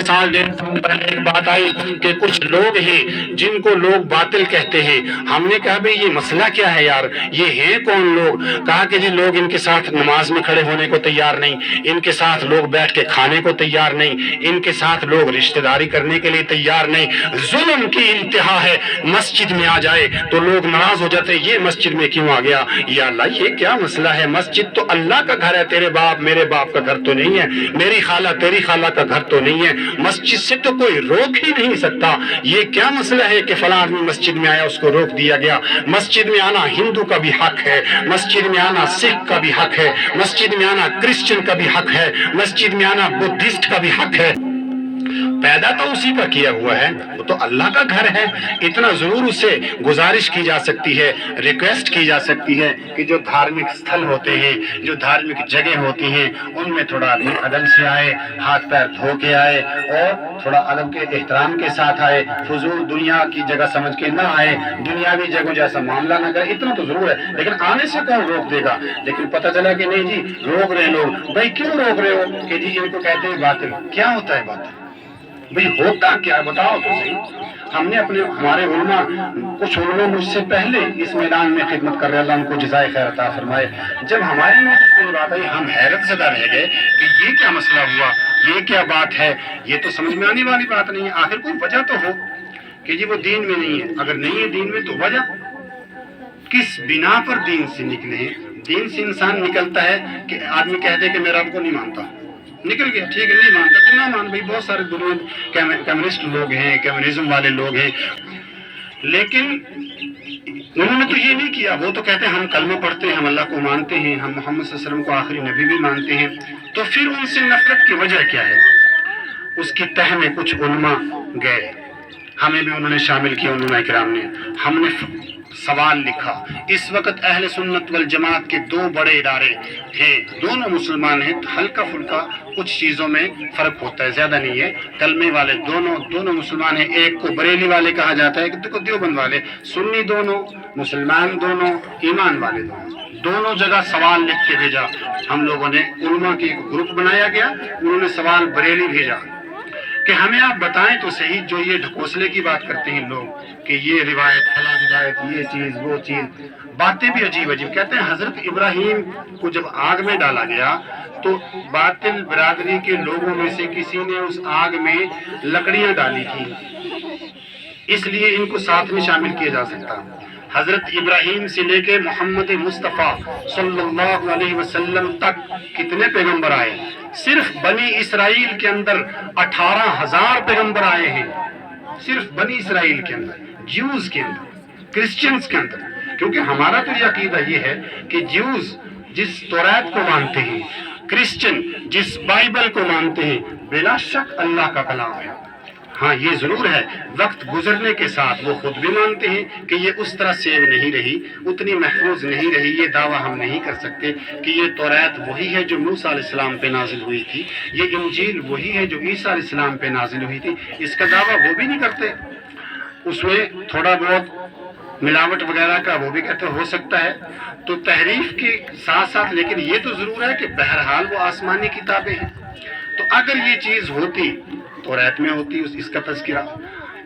سال پہلے ایک بات آئی کہ کچھ لوگ ہیں جن کو لوگ باطل کہتے ہیں. ہم نے کہا بھئی یہ مسئلہ کیا ہے یار، یہ ہیں کون لوگ؟ کہا کہ جی لوگ ان کے ساتھ نماز میں کھڑے ہونے کو تیار نہیں، ان کے ساتھ لوگ بیٹھ کے کھانے کو تیار نہیں، ان کے ساتھ لوگ رشتہ داری کرنے کے لیے تیار نہیں. ظلم کی انتہا ہے. مسجد میں آ جائے تو لوگ ناراض ہو جاتے، یہ مسجد میں کیوں آ گیا؟ یا اللہ یہ کیا مسئلہ ہے؟ مسجد تو اللہ کا گھر ہے، تیرے باپ میرے باپ کا گھر تو نہیں ہے، میری خالہ تیری خالہ کا گھر تو نہیں ہے. مسجد سے تو کوئی روک ہی نہیں سکتا. یہ کیا مسئلہ ہے کہ فلاں آدمی مسجد میں آیا اس کو روک دیا گیا؟ مسجد میں آنا ہندو کا بھی حق ہے، مسجد میں آنا سکھ کا بھی حق ہے، مسجد میں آنا کرسچن کا بھی حق ہے، مسجد میں آنا بدھسٹ کا بھی حق ہے. پیدا تو اسی کا کیا ہوا ہے، وہ تو اللہ کا گھر ہے. اتنا ضرور اس سے گزارش کی جا سکتی ہے، ریکویسٹ کی جا سکتی ہے کہ جو دھارمک استھل ہوتے ہیں، جو دھارمک جگہ ہوتی ہیں، ان میں تھوڑا آدمی ادب سے آئے، ہاتھ پیر دھو کے آئے اور تھوڑا ادب کے احترام کے ساتھ آئے. فضول دنیا کی جگہ سمجھ کے نہ آئے، دنیاوی جگہوں جیسا معاملہ نہ کرے. اتنا تو ضرور ہے، لیکن آنے سے کون روک دے گا؟ لیکن پتہ چلا کہ نہیں جی روک رہے لوگ. بھائی کیوں روک رہے ہو؟ کہ جی ان کو کہتے ہیں باطل. کیا ہوتا ہے باطل؟ بھئی ہوتا کیا بتاؤ تو صحیح. ہم نے ہمارے علماء، کچھ علماء مجھ سے پہلے اس میدان میں خدمت کر رہے، اللہ ان کو جزائے خیر عطا فرمائے. جب ہمارے نوٹس میں یہ بات آئی ہم حیرت زدہ رہ گئے کہ یہ کیا مسئلہ ہوا، یہ کیا بات ہے، یہ تو سمجھ میں آنے والی بات نہیں ہے. آخر کوئی وجہ تو ہو کہ جی وہ دین میں نہیں ہے. اگر نہیں ہے دین میں تو وجہ کس بنا پر دین سے نکلے؟ دین سے انسان نکلتا ہے کہ آدمی کہتے ہیں کہ میں رب کو نہیں مانتا، نکل گیا ٹھیک ہے، نہیں مانتا تو نہ مان. بھائی بہت سارے دنیا کمیونسٹ لوگ ہیں، کمیونزم والے لوگ ہیں، لیکن انہوں نے تو یہ نہیں کیا. وہ تو کہتے ہیں ہم کلمہ پڑھتے ہیں، ہم اللہ کو مانتے ہیں، ہم محمد صلی اللہ علیہ وسلم کو آخری نبی بھی مانتے ہیں. تو پھر ان سے نفرت کی وجہ کیا ہے؟ اس کی تہ میں کچھ علماء گئے، ہمیں بھی انہوں نے شامل کیا، علماء کرام نے. ہم نے سوال لکھا. اس وقت اہل سنت والجماعت کے دو بڑے ادارے ہیں، دونوں مسلمان ہیں، ہلکا پھلکا کچھ چیزوں میں فرق ہوتا ہے، زیادہ نہیں ہے. کلمے والے دونوں مسلمان ہیں. ایک کو بریلی والے کہا جاتا ہے، ایک کو دیوبند والے. سنی دونوں، مسلمان دونوں، ایمان والے دونوں جگہ سوال لکھ کے بھیجا. ہم لوگوں نے علماء کے ایک گروپ بنایا گیا، انہوں نے سوال بریلی بھیجا کہ ہمیں آپ بتائیں تو صحیح جو یہ ڈھکوسلے کی بات کرتے ہیں لوگ کہ یہ روایت فلاں روایت، یہ چیز وہ چیز، باتیں بھی عجیب عجیب کہتے ہیں. حضرت ابراہیم کو جب آگ میں ڈالا گیا تو باطل برادری کے لوگوں میں سے کسی نے اس آگ میں لکڑیاں ڈالی تھی، اس لیے ان کو ساتھ میں شامل کیا جا سکتا. حضرت ابراہیم سے لے کے محمد مصطفیٰ صلی اللہ علیہ وسلم تک کتنے پیغمبر آئے؟ صرف بنی اسرائیل کے اندر 18,000 پیغمبر آئے ہیں، صرف بنی اسرائیل کے اندر، جیوز کے اندر، کرسچنز کے اندر. کیونکہ ہمارا تو یہ عقیدہ یہ ہے کہ جیوز جس توریت کو مانتے ہیں، کرسچن جس بائبل کو مانتے ہیں، بلا شک اللہ کا کلام ہے. ہاں یہ ضرور ہے وقت گزرنے کے ساتھ وہ خود بھی مانتے ہیں کہ یہ اس طرح سیو نہیں رہی، اتنی محفوظ نہیں رہی. یہ دعویٰ ہم نہیں کر سکتے کہ یہ توریت وہی ہے جو موسیٰ علیہ السلام پہ نازل ہوئی تھی، یہ انجیل وہی ہے جو عیسیٰ علیہ السلام پہ نازل ہوئی تھی. اس کا دعویٰ وہ بھی نہیں کرتے. اس میں تھوڑا بہت ملاوٹ وغیرہ کا وہ بھی کہتے ہو سکتا ہے. تو تحریف کے ساتھ ساتھ لیکن یہ تو ضرور ہے کہ بہرحال وہ آسمانی کتابیں ہیں. تو اگر یہ چیز ہوتی توریت میں ہوتی اس کا تذکرہ،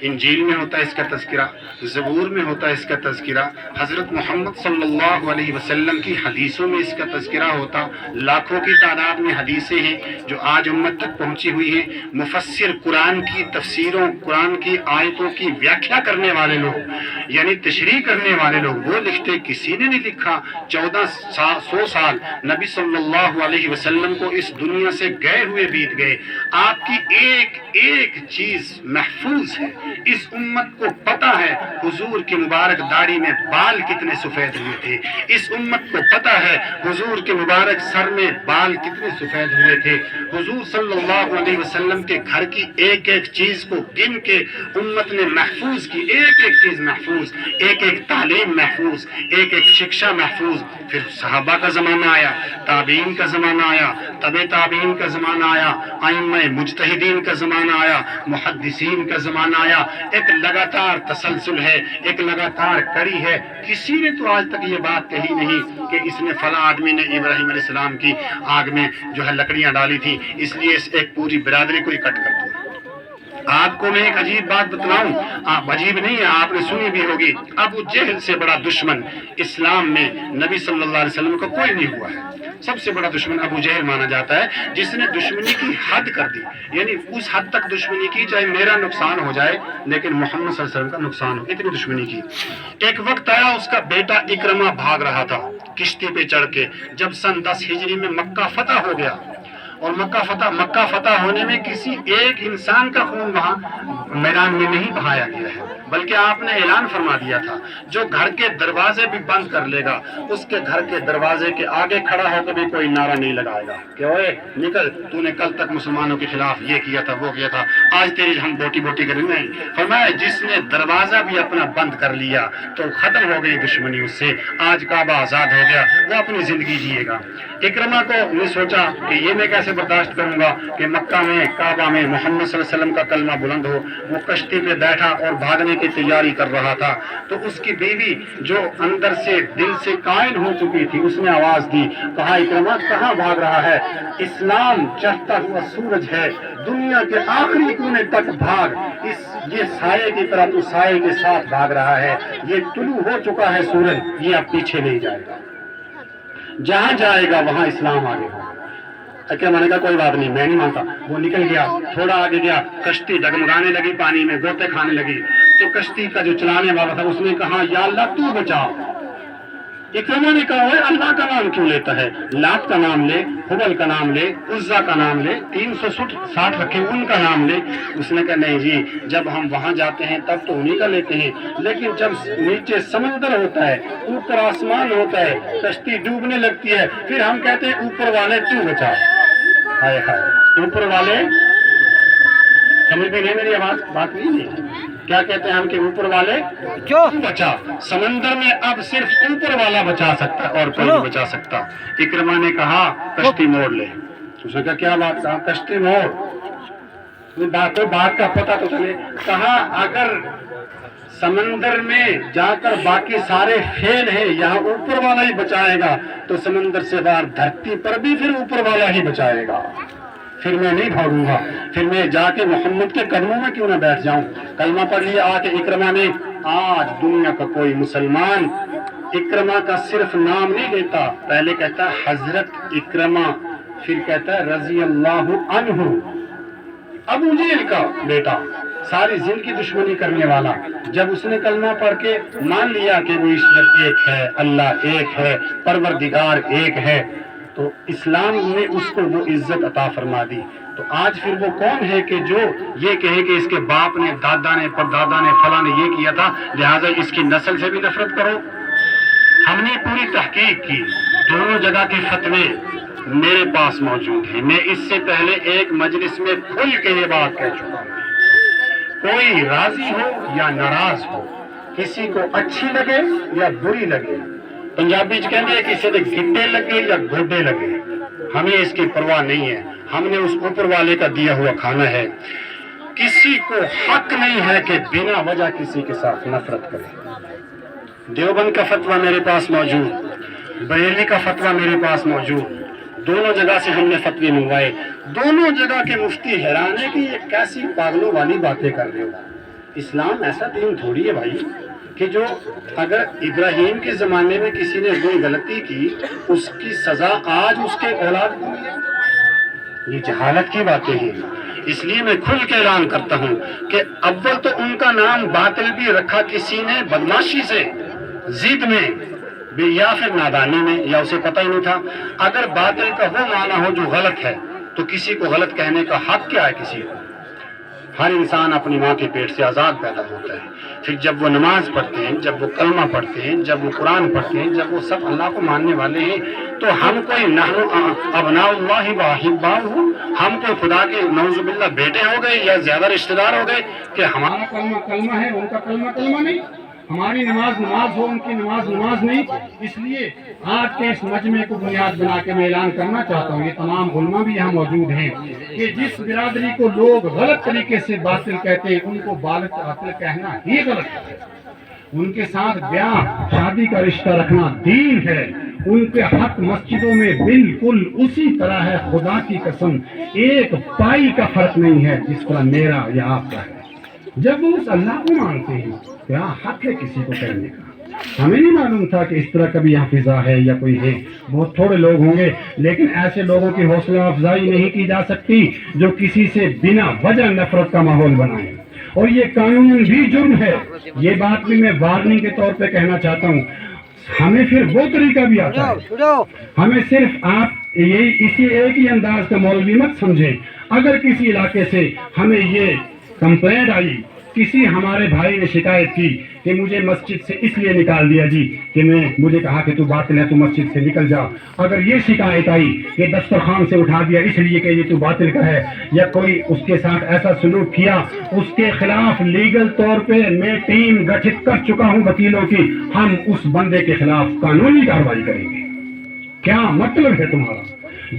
انجیل میں ہوتا ہے اس کا تذکرہ، زبور میں ہوتا ہے اس کا تذکرہ، حضرت محمد صلی اللہ علیہ وسلم کی حدیثوں میں اس کا تذکرہ ہوتا. لاکھوں کی تعداد میں حدیثیں ہیں جو آج امت تک پہنچی ہوئی ہیں. مفسر قرآن کی تفسیروں، قرآن کی آیتوں کی ویاخیا کرنے والے لوگ یعنی تشریح کرنے والے لوگ وہ لکھتے، کسی نے نہیں لکھا. 1400 سال نبی صلی اللہ علیہ وسلم کو اس دنیا سے گئے ہوئے بیت گئے. آپ کی ایک ایک چیز محفوظ ہے. اس امت کو پتہ ہے حضور کی مبارک داڑھی میں بال کتنے سفید ہوئے تھے. اس امت کو پتہ ہے حضور کے مبارک سر میں بال کتنے سفید ہوئے تھے. حضور صلی اللہ علیہ وسلم کے گھر کی ایک ایک چیز کو گن کے امت نے محفوظ کی. ایک ایک چیز محفوظ، ایک ایک تعلیم محفوظ، ایک ایک شکشا محفوظ. پھر صحابہ کا زمانہ آیا، تابعین کا زمانہ آیا، تبع تابعین کا زمانہ آیا، ائمہ مجتہدین کا زمانہ آیا، محدثین کا زمانہ آیا. ایک لگاتار تسلسل ہے، ایک لگاتار کڑی ہے. کسی نے تو آج تک یہ بات کہی نہیں کہ اس نے فلاں آدمی نے ابراہیم علیہ السلام کی آگ میں جو ہے لکڑیاں ڈالی تھی اس لیے اس ایک پوری برادری کو اکٹھ کر دو. آپ کو میں ایک عجیب بات بتلاؤں، آپ عجیب نہیں ہے، آپ نے سنی بھی ہوگی. ابو جہل سے بڑا دشمن اسلام میں نبی صلی اللہ علیہ وسلم کو کوئی نہیں ہوا ہے. سب سے بڑا دشمن ابو جہل مانا جاتا ہے جس نے دشمنی کی حد کر دی. یعنی اس حد تک دشمنی کی چاہے میرا نقصان ہو جائے لیکن محمد صلی اللہ علیہ وسلم کا نقصان ہو، اتنی دشمنی کی. ایک وقت آیا اس کا بیٹا اکرمہ بھاگ رہا تھا کشتی پہ چڑھ کے. جب سن 10 ہجری میں مکہ فتح ہو گیا اور مکہ فتح ہونے میں کسی ایک انسان کا خون وہاں میدان میں نہیں بہایا گیا ہے، بلکہ آپ نے اعلان فرما دیا تھا جو گھر کے دروازے بھی بند کر لے گا اس کے گھر کے دروازے کے آگے کھڑا ہو کے بھی کوئی نعرہ نہیں لگائے گا کہ اوے نکل، تو نے کل تک مسلمانوں کے خلاف یہ کیا تھا وہ کیا تھا، آج تیری ہم بوٹی بوٹی کریں. نہیں، فرمایا جس نے دروازہ بھی اپنا بند کر لیا تو ختم ہو گئی دشمنی اس سے. آج کعبہ آزاد ہو گیا، وہ اپنی زندگی جیے گا. اکرمہ کو نے سوچا کہ یہ میں کیسے برداشت کروں گا کہ مکہ میں کعبہ میں محمد صلی اللہ علیہ وسلم کا کلمہ بلند ہو. وہ کشتی پہ بیٹھا اور بھاگنے کی تیاری کر رہا تھا تو اس کی بیوی جو اندر سے دل سے قائل ہو چکی تھی اس نے آواز دی، کہا اکرمہ کہاں بھاگ رہا ہے؟ اسلام چڑھتا ہوا سورج ہے، دنیا کے آخری کونے تک بھاگ. یہ سائے کی طرح تو سائے کے ساتھ بھاگ رہا ہے. یہ طلوع ہو چکا ہے سورج، یہ اب پیچھے نہیں جائے گا، جہاں جائے گا وہاں اسلام آگے ہوگا. کیا میں نے کہا کوئی بات نہیں، میں نہیں مانتا. وہ نکل گیا، تھوڑا آگے گیا، کشتی ڈگمگانے لگی، پانی میں گوتے کھانے لگی. تو کشتی کا جو چلانے والا تھا اس نے کہا یا اللہ تو بچا. اکرمہ نے کہا اللہ کا نام کیوں لیتا ہے؟ لات کا نام لے، حبل کا نام لے، عزا کا نام لے، 360 رکھے ان کا نام لے. اس نے کہا نہیں جی، جب ہم وہاں جاتے ہیں تب تو انہی کا لیتے ہیں، لیکن جب نیچے سمندر ہوتا ہے، اوپر آسمان ہوتا ہے، کشتی ڈوبنے لگتی ہے، پھر ہم کہتے ہیں اوپر والے تو بچا. ہائے ہائے، اوپر والے سمجھ میں نہیں میری آواز بات نہیں ہے. کیا کہتے ہیں ہم کہ اوپر والے کیوں بچا. سمندر میں اب صرف اوپر والا بچا سکتا ہے اور کوئی نہیں بچا سکتا. اکرمہ نے کہا کشتی موڑ لے. اس نے کہا کیا بات کہا؟ کشتی موڑ، بات کا پتہ تو چلے. کہا اگر سمندر میں جا کر باقی سارے فیل ہیں، یہاں اوپر والا ہی بچائے گا تو سمندر سے باہر دھرتی پر بھی پھر اوپر والا ہی بچائے گا. پھر میں نہیں بھاگوں گا، پھر میں جا کے محمد کے قدموں میں کیوں نہ بیٹھ جاؤں. کلمہ پڑھ لیا آ کے اکرمہ نے. آج دنیا کا کوئی مسلمان اکرمہ کا صرف نام نہیں لیتا، پہلے کہتا ہے حضرت اکرمہ، پھر کہتا ہے رضی اللہ عنہ. ابو جہل کا بیٹا، ساری زندگی دشمنی کرنے والا، جب اس نے کلمہ پڑھ کے مان لیا کہ وہ ایشور ایک ہے، اللہ ایک ہے، پروردگار ایک ہے، تو اسلام نے اس کو وہ عزت عطا فرما دی. تو آج پھر وہ کون ہے کہ جو یہ کہے کہ اس کے باپ نے، دادا نے، پردادا نے، فلاں نے یہ کیا تھا لہٰذا اس کی نسل سے بھی نفرت کرو. ہم نے پوری تحقیق کی، دونوں جگہ کے فتوے میرے پاس موجود ہیں. میں اس سے پہلے ایک مجلس میں کھل کے یہ بات کہہ چکا ہوں. کوئی راضی ہو یا ناراض ہو، کسی کو اچھی لگے یا بری لگے، پنجابی چ کہتے ہیں کسی کے گٹے لگے یا گوڈے لگے، ہمیں اس کی پرواہ نہیں ہے، ہم نے اس اوپر والے کا دیا ہوا کھانا ہے۔ کسی کو حق نہیں ہے کہ بنا وجہ کسی کے ساتھ نفرت کرے۔ دیوبند کا فتویٰ میرے پاس موجود، بریلی کا فتویٰ میرے پاس موجود، دونوں جگہ سے ہم نے فتوے منگوائے، دونوں جگہ کے مفتی حیران ہے کہ یہ کیسی پاگلوں والی باتیں کر رہے ہو۔ اسلام ایسا دین تھوڑی ہے بھائی کہ جو اگر ابراہیم کے زمانے میں کسی نے کوئی غلطی کی اس کی سزا آج اس کے اولاد کو ملے، یہ جہالت کی باتیں ہیں۔ اس لیے میں کھل کے اعلان کرتا ہوں کہ اول تو ان کا نام باطل بھی رکھا کسی نے بدماشی سے، ضد میں یا پھر نادانی میں، یا اسے پتہ ہی نہیں تھا۔ اگر باطل کا وہ معنی ہو جو غلط ہے تو کسی کو غلط کہنے کا حق کیا ہے کسی کو؟ ہر انسان اپنی ماں کے پیٹ سے آزاد پیدا ہوتا ہے، پھر جب وہ نماز پڑھتے ہیں، جب وہ کلمہ پڑھتے ہیں، جب وہ قرآن پڑھتے ہیں، جب وہ سب اللہ کو ماننے والے ہیں، تو ہم کوئی نحن ابناء اللہ و احباؤہ، ہم کوئی خدا کے نعوذ باللہ بیٹے ہو گئے یا زیادہ رشتہ دار ہو گئے کہ ہمارا کلمہ کلمہ ہے ان کا کلمہ کلمہ نہیں، ہماری نماز نماز ہو ان کی نماز نماز نہیں۔ اس لیے آج کے اس مجمع کو بنیاد بنا کے میں اعلان کرنا چاہتا ہوں، یہ تمام علماء بھی یہاں موجود ہیں، کہ جس برادری کو لوگ غلط طریقے سے باطل کہتے ہیں ان کو باطل کہنا ہی غلط ہے۔ ان کے ساتھ بیاہ شادی کا رشتہ رکھنا دین ہے، ان کے حق مسجدوں میں بالکل اسی طرح ہے، خدا کی قسم ایک پائی کا فرق نہیں ہے جس طرح میرا یا آپ کا ہے۔ جب وہ اس اللہ کو مانتے ہیں کیا حق ہے کسی کو کہنے کا؟ ہمیں نہیں معلوم تھا کہ اس طرح کبھی یہاں فضا ہے یا کوئی ہے، بہت تھوڑے لوگ ہوں گے، لیکن ایسے لوگوں کی حوصلہ افزائی نہیں کی جا سکتی جو کسی سے بنا وجہ نفرت کا ماحول بنائیں، اور یہ قانون بھی جرم ہے۔ یہ بات بھی میں وارننگ کے طور پہ کہنا چاہتا ہوں، ہمیں پھر وہ طریقہ بھی آتا ہے، ہمیں صرف آپ یہی اسی ایک ہی انداز کا مولوی مت سمجھیں۔ اگر کسی علاقے سے ہمیں یہ کمپلینٹ آئی، کسی ہمارے بھائی نے شکایت کی کہ مجھے مسجد سے اس لیے نکال دیا جی کہ مجھے کہا کہ تو باطل ہے تو مسجد سے نکل جا، اگر یہ شکایت آئی کہ دسترخوان سے اٹھا دیا اس لیے کہ یہ تو باطل کا ہے، یا کوئی اس کے ساتھ ایسا سلوک کیا، اس کے خلاف لیگل طور پہ میں ٹیم گٹھت کر چکا ہوں وکیلوں کی، ہم اس بندے کے خلاف قانونی کارروائی کریں گے۔ کیا مطلب ہے تمہارا؟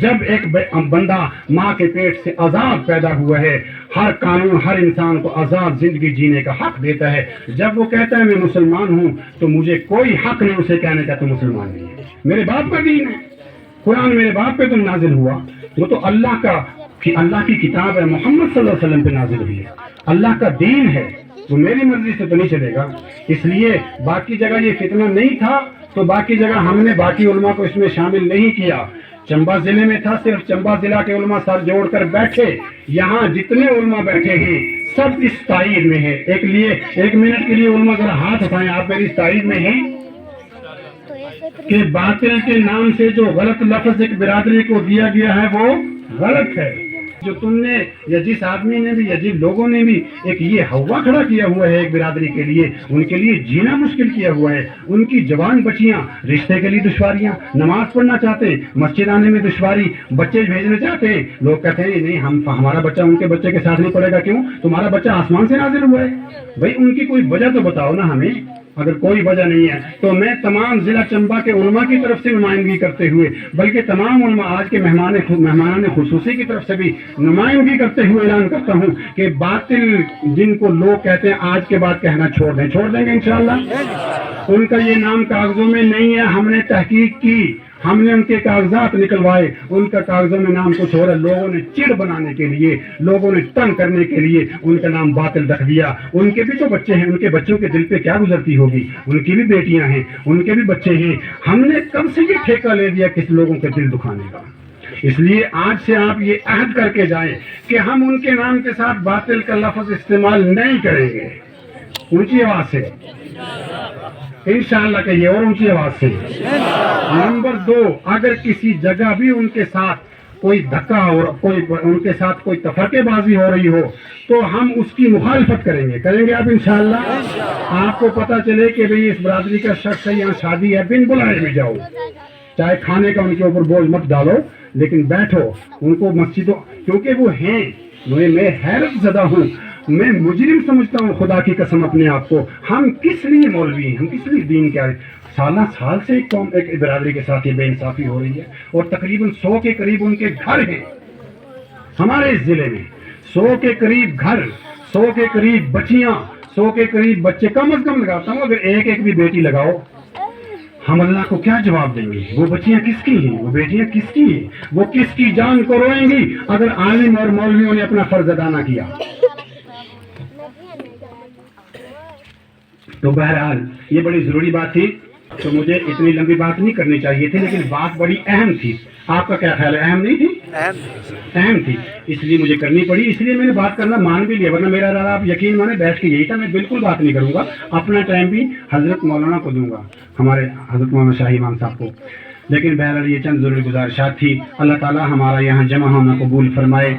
جب ایک بندہ ماں کے پیٹ سے آزاد پیدا ہوا ہے، ہر قانون ہر انسان کو آزاد زندگی جینے کا حق دیتا ہے، جب وہ کہتا ہے میں مسلمان ہوں تو مجھے کوئی حق نہیں اسے کہنے کا تو مسلمان نہیں ہے، میرے باپ کا دین ہے، قرآن میرے باپ پہ تو نازل ہوا، وہ تو اللہ کی کتاب ہے، محمد صلی اللہ علیہ وسلم پہ نازل ہوئی ہے، اللہ کا دین ہے، وہ میری مرضی سے تو نہیں چلے گا۔ اس لیے باقی جگہ یہ فتنہ نہیں تھا تو باقی جگہ ہم نے باقی علماء کو اس میں شامل نہیں کیا۔ چمبا ضلع میں تھا، صرف چمبا ضلع کے علماء سر جوڑ کر بیٹھے، یہاں جتنے علماء بیٹھے ہیں سب اس تائید میں ہیں۔ ایک منٹ کے لیے علماء ذرا ہاتھ اٹھائیں، آپ میری اس تائید میں ہیں کہ باطل کے نام سے جو غلط لفظ ایک برادری کو دیا گیا ہے وہ غلط ہے۔ جو تم نے یا جس آدمی نے بھی یا جن لوگوں نے بھی ایک یہ ہوا کھڑا کیا ہوا ہے ایک برادری کے لیے، ان کے لیے جینا مشکل کیا ہوا ہے، ان کی جوان بچیاں رشتے کے لیے دشواریاں، نماز پڑھنا چاہتے ہیں مسجد آنے میں دشواری، بچے بھیجنا چاہتے ہیں لوگ کہتے ہیں نہیں ہمارا بچہ ان کے بچے کے ساتھ نہیں پڑے گا، کیوں؟ تمہارا بچہ آسمان سے نازل ہوا ہے؟ بھائی ان کی کوئی وجہ تو بتاؤ نا ہمیں، اگر کوئی وجہ نہیں ہے تو میں تمام ضلع چمبا کے علماء کی طرف سے نمائندگی کرتے ہوئے، بلکہ تمام علماء آج کے مہمان خصوصی کی طرف سے بھی نمائندگی کرتے ہوئے اعلان کرتا ہوں کہ باطل جن کو لوگ کہتے ہیں آج کے بعد کہنا چھوڑ دیں گے انشاءاللہ۔ ان کا یہ نام کاغذوں میں نہیں ہے، ہم نے تحقیق کی، ہم نے ان کے کاغذات نکلوائے، ان کا کاغذوں میں نام کچھ اور ہے، لوگوں نے چڑ بنانے کے لیے، لوگوں نے تنگ کرنے کے لیے ان کا نام باطل رکھ دیا۔ ان کے بھی تو بچے ہیں، ان کے بچوں کے دل پہ کیا گزرتی ہوگی، ان کی بھی بیٹیاں ہیں، ان کے بھی بچے ہیں، ہم نے کب سے یہ ٹھیکہ لے دیا کس لوگوں کے دل دکھانے کا؟ اس لیے آج سے آپ یہ عہد کر کے جائیں کہ ہم ان کے نام کے ساتھ باطل کا لفظ استعمال نہیں کریں گے، اونچی آواز سے انشاءاللہ کہیے، اور اونچی آواز سے۔ نمبر 2، اگر کسی جگہ بھی ان کے ساتھ کوئی دھکا اور ان کے ساتھ کوئی تفرقے بازی ہو رہی ہو تو ہم اس کی مخالفت کریں گے آپ انشاءاللہ۔ آپ کو پتہ چلے کہ بھئی اس برادری کا شخص ہے، یہاں شادی ہے، بن بلائے بھی جاؤ، چاہے کھانے کا ان کے اوپر بوجھ مت ڈالو، لیکن بیٹھو ان کو مسجدوں، کیونکہ وہ ہیں، میں حیرت زدہ ہوں، میں مجرم سمجھتا ہوں خدا کی قسم اپنے آپ کو. ہم کس لیے مولوی ہیں, ہم کس لیے دین کے آئے؟ سالہ سال سے ایک قوم ایک برادری کے ساتھ یہ بے انصافی ہو رہی ہے, اور تقریباً 100 کے قریب ان کے گھر ہیں ہمارے اس ضلع میں. 100 کے قریب گھر, 100 کے قریب بچیاں, 100 کے قریب بچے. کم از کم لگاتا ہوں اگر ایک بھی بیٹی لگاؤ, ہم اللہ کو کیا جواب دیں گے؟ وہ بچیاں کس کی ہیں, وہ بیٹیاں کس کی ہیں, وہ کس کی جان کو روئیں گی اگر عالم اور مولویوں نے اپنا فرض ادا نہ کیا؟ تو بہرحال یہ بڑی ضروری بات تھی, تو مجھے اتنی لمبی بات نہیں کرنی چاہیے تھی, لیکن بات بڑی اہم تھی. آپ کا کیا خیال ہے, اہم نہیں تھی؟ اہم تھی, اس لیے مجھے کرنی پڑی, اس لیے میں نے بات کرنا مان بھی لیا, ورنہ میرا ارادہ آپ یقین مانے بیٹھ کے یہی تھا, میں بالکل بات نہیں کروں گا, اپنا ٹائم بھی حضرت مولانا کو دوں گا, ہمارے حضرت مولانا شاہ امام صاحب کو. لیکن بہرحال یہ چند ضروری گزارشات تھی. اللہ تعالیٰ ہمارا یہاں جمع ہونا قبول فرمائے.